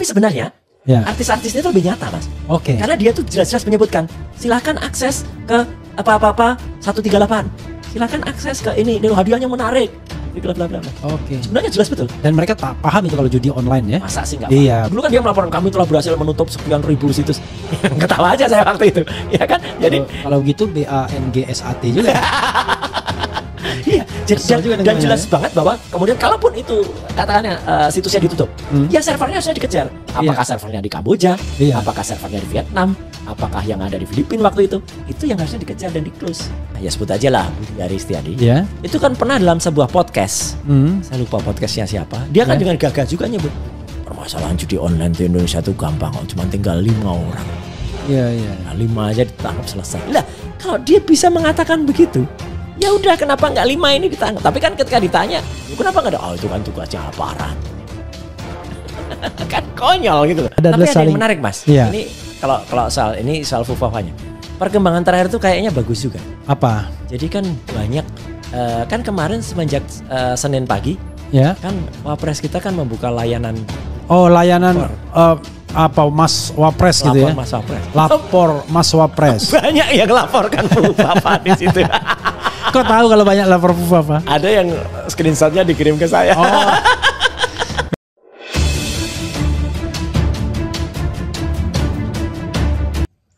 Tapi sebenarnya artis-artisnya itu lebih nyata, Mas. Karena dia tuh jelas-jelas menyebutkan, silakan akses ke apa-apa 138. Silakan akses ke ini hadiahnya menarik. Bla bla bla. Sebenarnya jelas betul. Dan mereka tak paham itu kalau judi online ya. Masa sih nggak paham? Dulu kan dia melaporkan kami telah berhasil menutup sekian ribu situs. Ketawa aja saya waktu itu, ya kan? Jadi kalau gitu BANGSAT juga. Iya, dan jelas banget bahwa kemudian kalaupun itu katakannya situsnya ditutup, ya servernya harusnya dikejar. Apakah servernya di Kamboja, apakah servernya di Vietnam, apakah yang ada di Filipina waktu itu yang harusnya dikejar dan di close. Ya sebut aja lah Budi Aris Setiadi. Itu kan pernah dalam sebuah podcast, saya lupa podcastnya siapa. Dia kan dengan gagah juga nyebut permasalahan judi online di Indonesia itu gampang kok, cuma tinggal 5 orang. Nah, 5 aja ditangkap selesai. Lah kalau dia bisa mengatakan begitu, ya udah kenapa nggak 5 ini ditangkap? Tapi kan ketika ditanya, kenapa nggak ada? Itu kan tugasnya aparat. Kan konyol gitu. Tapi ada yang menarik, Mas. Ini kalau soal Fufafanya. Perkembangan terakhir itu kayaknya bagus juga. Apa? Jadi kan banyak kan kemarin semenjak Senin pagi, kan Wapres kita kan membuka layanan. Layanan apa Mas Wapres gitu ya? Mas Wapres. Lapor Mas Wapres. Banyak yang laporkan Fufafa di situ. Kok tahu kalau banyak lapor Fufafa? Ada yang screenshotnya dikirim ke saya.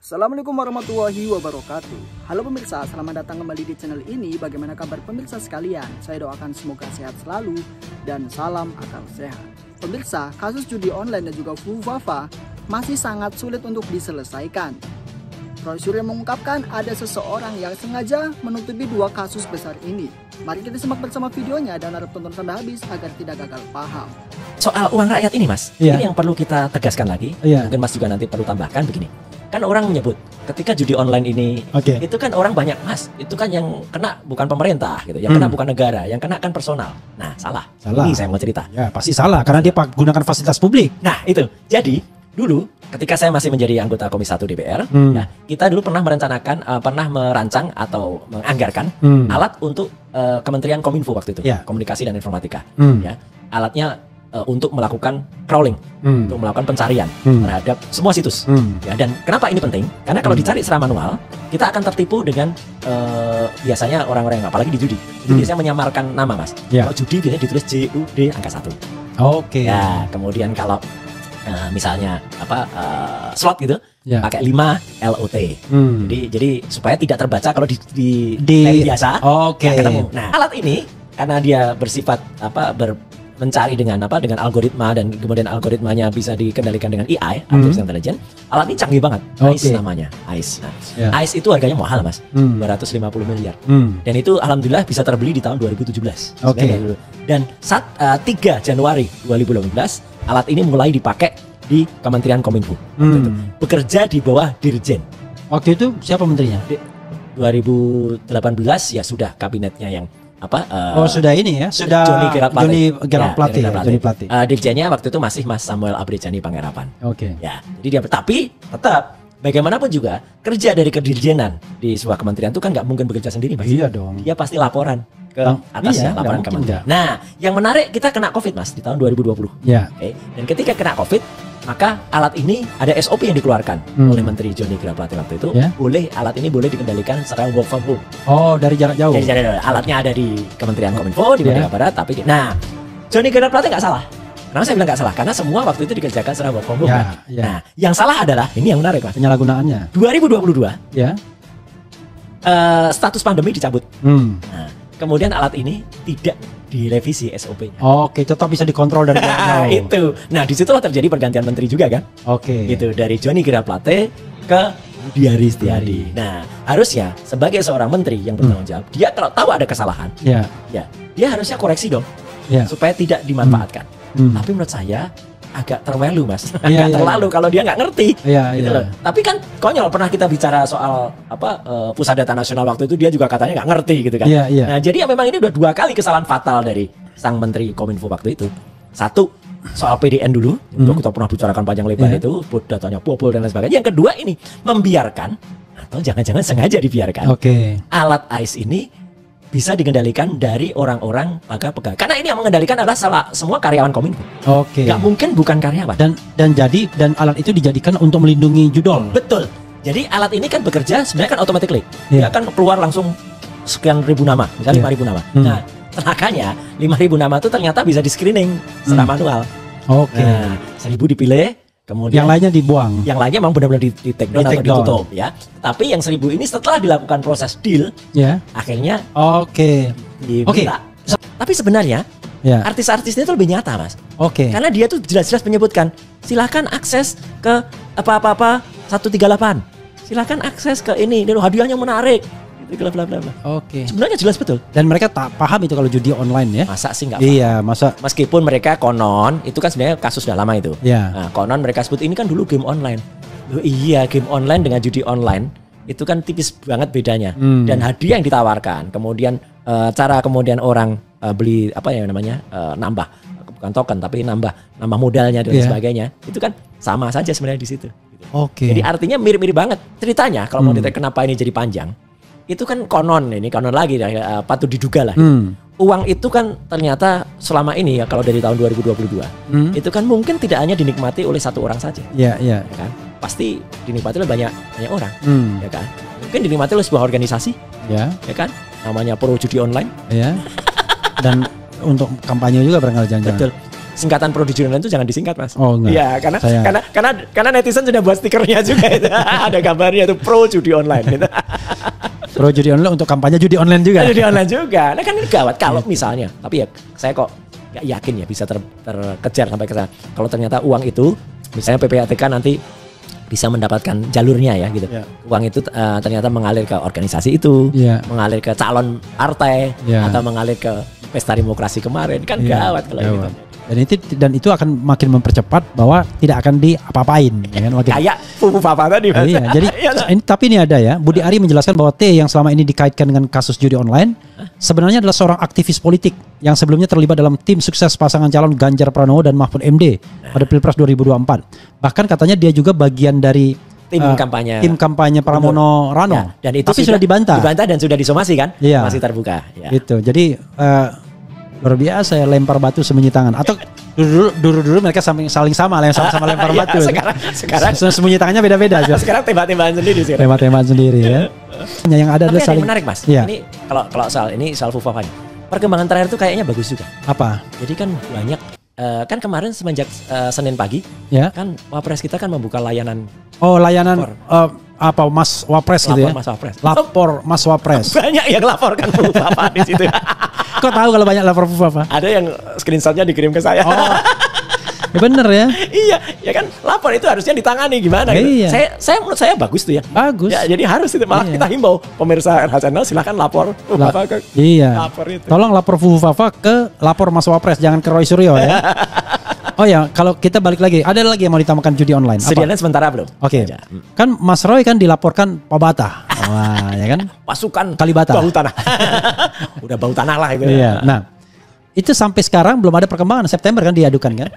Assalamualaikum warahmatullahi wabarakatuh. Halo pemirsa, selamat datang kembali di channel ini. Bagaimana kabar pemirsa sekalian? Saya doakan semoga sehat selalu dan salam akal sehat. Pemirsa, kasus judi online dan juga Fufafa masih sangat sulit untuk diselesaikan. Roy Suryo mengungkapkan ada seseorang yang sengaja menutupi 2 kasus besar ini. Mari kita simak bersama videonya dan harap tonton sampai habis agar tidak gagal paham. Soal uang rakyat ini, Mas, ini yang perlu kita tegaskan lagi. Mungkin Mas juga nanti perlu tambahkan begini. Kan orang menyebut ketika judi online ini, itu kan orang banyak, Mas, itu kan yang kena bukan pemerintah gitu, yang kena bukan negara, yang kena kan personal. Nah, salah. Ini saya mau cerita. Ya, pasti salah karena dia gunakan fasilitas publik. Nah, itu. Jadi, dulu ketika saya masih menjadi anggota Komisi 1 DPR, ya, kita dulu pernah merancang atau menganggarkan alat untuk Kementerian Kominfo waktu itu, Komunikasi dan Informatika. Ya, alatnya untuk melakukan crawling, untuk melakukan pencarian terhadap semua situs. Ya, dan kenapa ini penting? Karena kalau dicari secara manual, kita akan tertipu dengan biasanya orang-orang yang apalagi di judi. Itu biasanya menyamarkan nama, Mas. Kalau judi biasanya ditulis JUD angka 1. Ya, kemudian kalau misalnya slot gitu, pakai 5 LOT. Jadi supaya tidak terbaca kalau di biasa ketemu. Nah, alat ini karena dia bersifat mencari dengan algoritma dan kemudian algoritmanya bisa dikendalikan dengan AI, artificial intelligence. Alat ini canggih banget. ICE namanya. ICE. Nah, ICE itu harganya mahal, Mas. 250 miliar. Dan itu alhamdulillah bisa terbeli di tahun 2017. Dan saat 3 Januari 2018, alat ini mulai dipakai di Kementerian Kominfo. Bekerja di bawah Dirjen. Waktu itu siapa menterinya? 2018 ya sudah kabinetnya yang sudah ini ya, sudah Joni Gerard Plate. Dirjennya waktu itu masih Mas Samuel Abrijani Panggerapan. Ya, jadi dia tapi tetap bagaimanapun juga kerja dari kedirjenan di sebuah kementerian itu kan nggak mungkin bekerja sendiri, Mas. Iya dong. Dia pasti laporan ke atasnya, laporan kementerian. Nah, yang menarik kita kena COVID, Mas, di tahun 2020. Dan ketika kena COVID, maka alat ini ada SOP yang dikeluarkan oleh Menteri Joni Gerard Plate waktu itu. Alat ini boleh dikendalikan secara work from home. Dari jarak jauh. Alatnya ada di Kementerian Kominfo di Merdeka Barat, tapi Joni Gerard Plate nggak salah. Kenapa saya bilang nggak salah? Karena semua waktu itu dikerjakan secara work from home. Nah, yang salah adalah ini yang menarik, Mas. Penyalahgunaannya. 2022. Status pandemi dicabut. Nah, kemudian alat ini tidak direvisi SOP-nya. Tetap bisa dikontrol dari jauh. Itu. Nah, disitulah terjadi pergantian menteri juga kan? Gitu, dari Joni Gerard Plate ke Budi Aris Setiadi. Nah, harusnya sebagai seorang menteri yang bertanggung jawab, dia kalau tahu ada kesalahan, dia harusnya koreksi dong, supaya tidak dimanfaatkan. Tapi menurut saya agak terlalu, Mas. Terlalu kalau dia nggak ngerti. Gitu loh. Tapi kan konyol, pernah kita bicara soal Pusat Data Nasional waktu itu, dia juga katanya nggak ngerti gitu kan. Nah, jadi memang ini udah 2 kali kesalahan fatal dari sang Menteri Kominfo waktu itu. Satu, soal PDN dulu, kita pernah bicarakan panjang lebar itu, datanya bobol dan lain sebagainya. Yang kedua ini membiarkan atau jangan-jangan sengaja dibiarkan alat ICE ini bisa dikendalikan dari orang-orang pegawai. Karena ini yang mengendalikan adalah semua karyawan Kominfo. Oke. Gak mungkin bukan karyawan. Dan alat itu dijadikan untuk melindungi judul. Betul. Jadi alat ini kan bekerja sebenarnya kan automatically. Dia kan keluar langsung sekian ribu nama, misalnya 5.000 nama. Nah, celakanya 5.000 nama itu ternyata bisa di screening secara manual. Oke. Nah, 1.000 dipilih, kemudian yang lainnya dibuang. Yang lainnya memang benar-benar di take down atau ditutup ya. Tapi yang 1.000 ini setelah dilakukan proses deal, akhirnya diminta. Tapi sebenarnya artis-artisnya itu lebih nyata, Mas. Karena dia tuh jelas-jelas menyebutkan, silahkan akses ke apa-apa 138. Silahkan akses ke ini hadiahnya menarik. Sebenarnya jelas betul. Dan mereka tak paham itu kalau judi online ya. Masa sih nggak paham? Iya, masa. Meskipun mereka konon, itu kan sebenarnya kasus udah lama itu. Nah, konon mereka sebut ini kan dulu game online. Iya, game online dengan judi online itu kan tipis banget bedanya. Dan hadiah yang ditawarkan, kemudian cara kemudian orang beli apa ya namanya nambah, bukan token tapi nambah modalnya dan sebagainya, itu kan sama saja sebenarnya di situ. Jadi artinya mirip-mirip banget ceritanya. Kalau mau ditanya kenapa ini jadi panjang. Itu kan konon lagi patut diduga lah. Uang itu kan ternyata selama ini ya kalau dari tahun 2022 itu kan mungkin tidak hanya dinikmati oleh satu orang saja. Ya kan? Pasti dinikmati oleh banyak orang. Ya kan? Mungkin dinikmati oleh sebuah organisasi. Ya kan? Namanya Pro Judi Online. Dan untuk kampanye juga barangkali jangan-jangan. Betul. Singkatan Pro Judi Online itu jangan disingkat, Mas. Oh enggak. Iya, karena netizen sudah buat stikernya juga itu. Ada gambarnya itu Pro Judi Online gitu. Pro Judi Online untuk kampanye judi online juga. Judi online juga. Nah kan ini gawat kalau misalnya. Tapi ya saya kok gak yakin ya bisa terkejar sampai ke sana. Kalau ternyata uang itu misalnya PPATK nanti bisa mendapatkan jalurnya ya gitu. Uang itu ternyata mengalir ke organisasi itu, mengalir ke calon partai atau mengalir ke pesta demokrasi kemarin kan gawat kalau gitu. Dan itu akan makin mempercepat bahwa tidak akan diapa-apain ya kan, kayak Fufu Papa tadi. Jadi tapi ini ada ya, Budi Ari menjelaskan bahwa T yang selama ini dikaitkan dengan kasus judi online sebenarnya adalah seorang aktivis politik yang sebelumnya terlibat dalam tim sukses pasangan calon Ganjar Pranowo dan Mahfud MD pada Pilpres 2024. Bahkan katanya dia juga bagian dari tim kampanye Pramono Rano. Dan itu tapi sudah dibantah dan sudah disomasi kan? Masih terbuka. Itu. Jadi luar biasa ya, lempar batu sembunyi tangan. Atau dulu mereka saling sama lempar batu. Sekarang sembunyi tangannya beda-beda. Sekarang tembak-tembakan sendiri sih. Tembak-tembakan sendiri ya. Yang ada adalah saling menarik, Mas. Ini kalau soal Fufa ini, perkembangan terakhir itu kayaknya bagus juga. Apa? Jadi kan banyak kan kemarin semenjak Senin pagi kan Wapres kita kan membuka layanan. Apa Mas Wapres gitu ya? Mas Wapres. Lapor Mas Wapres. Banyak yang lapor kan Bapak di situ. Kok tahu kalau banyak lapor Bapak? Ada yang screenshotnya dikirim ke saya. Ya bener ya. Iya, ya kan lapor itu harusnya ditangani gimana gitu. Menurut saya bagus tuh ya. Bagus. Ya, jadi harus itu malah kita himbau pemirsa RH Channel silakan lapor Bapak ke lapor itu. Tolong lapor Fufu Fafa ke lapor Mas Wapres, jangan ke Roy Suryo ya. Oh ya, kalau kita balik lagi, ada lagi yang mau ditambahkan judi online. Sedianya sementara belum. Oke. Kan Mas Roy kan dilaporkan Pabata. Wah, ya kan? Pasukan Kalibata. Bau tanah. Udah bau tanah lah itu. Iya. Nah, itu sampai sekarang belum ada perkembangan. September kan diadukan kan?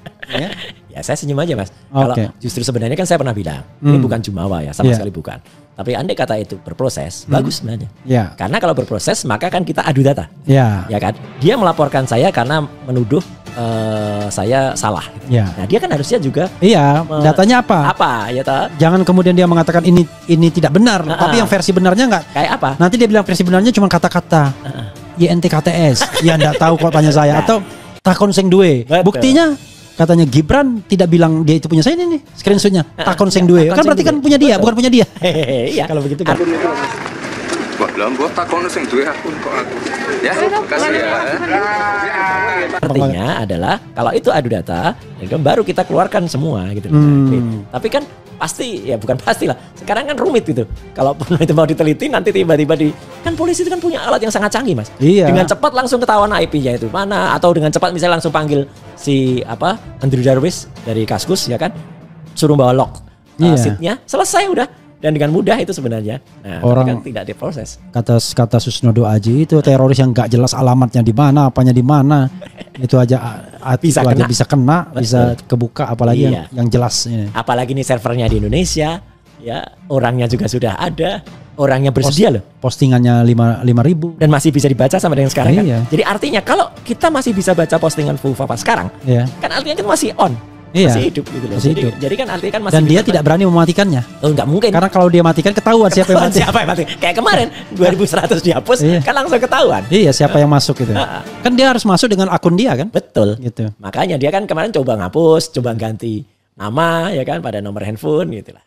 Ya saya senyum aja, Mas. Kalau justru sebenarnya kan saya pernah bilang, ini bukan jumawa ya, sama sekali bukan. Tapi andai kata itu berproses, bagus sebenarnya. Karena kalau berproses maka kan kita adu data. Ya kan? Dia melaporkan saya karena menuduh saya salah. Nah dia kan harusnya juga. Datanya apa? Ya jangan kemudian dia mengatakan ini tidak benar, tapi yang versi benarnya nggak. Kayak apa? Nanti dia bilang versi benarnya cuma kata-kata. YNTKTS. Ya nggak tahu kok tanya saya atau takon sing duwe. Buktinya katanya Gibran tidak bilang dia itu punya saya ini nih screenshotnya takon sing duwe. Kan berarti kan punya dia, bukan punya dia. Iya kalau begitu kan. Buat takon sing duwe akun kok aku. Ya, kasih ya. Artinya adalah kalau itu adu data, baru kita keluarkan semua gitu. Tapi kan pasti ya bukan pasti lah. Sekarang kan rumit gitu. Kalau itu mau diteliti nanti tiba-tiba kan polisi itu kan punya alat yang sangat canggih, Mas. Dengan cepat langsung ketahuan IP-nya itu mana atau dengan cepat misalnya langsung panggil si Andrew Darwis dari Kaskus ya kan. Suruh bawa log sheet-nya, selesai udah. Dan dengan mudah itu sebenarnya. Nah, orang kan tidak diproses. Kata Susnodo Aji itu teroris yang nggak jelas alamatnya di mana, apanya di mana. Itu aja bisa kena, bisa kebuka apalagi yang jelas ini. Apalagi nih servernya di Indonesia, ya orangnya juga sudah ada. orang yang bersedia loh. Postingannya 5.000 dan masih bisa dibaca sampai dengan sekarang iya. kan. Jadi artinya kalau kita masih bisa baca postingan Fufafa sekarang, iya. kan artinya kan masih on. Iya. Masih hidup gitu loh. Masih hidup. Jadi kan artinya kan masih. Dan dia tidak berani mematikannya. Oh, enggak mungkin. Karena kalau dia matikan ketahuan siapa yang mati. Siapa yang mati? Kayak kemarin 2100 dihapus Iya. kan langsung ketahuan. Iya, siapa yang masuk gitu. Kan dia harus masuk dengan akun dia kan? Betul. Gitu. Makanya dia kan kemarin coba ngapus, coba ganti nama ya kan pada nomor handphone gitu lah.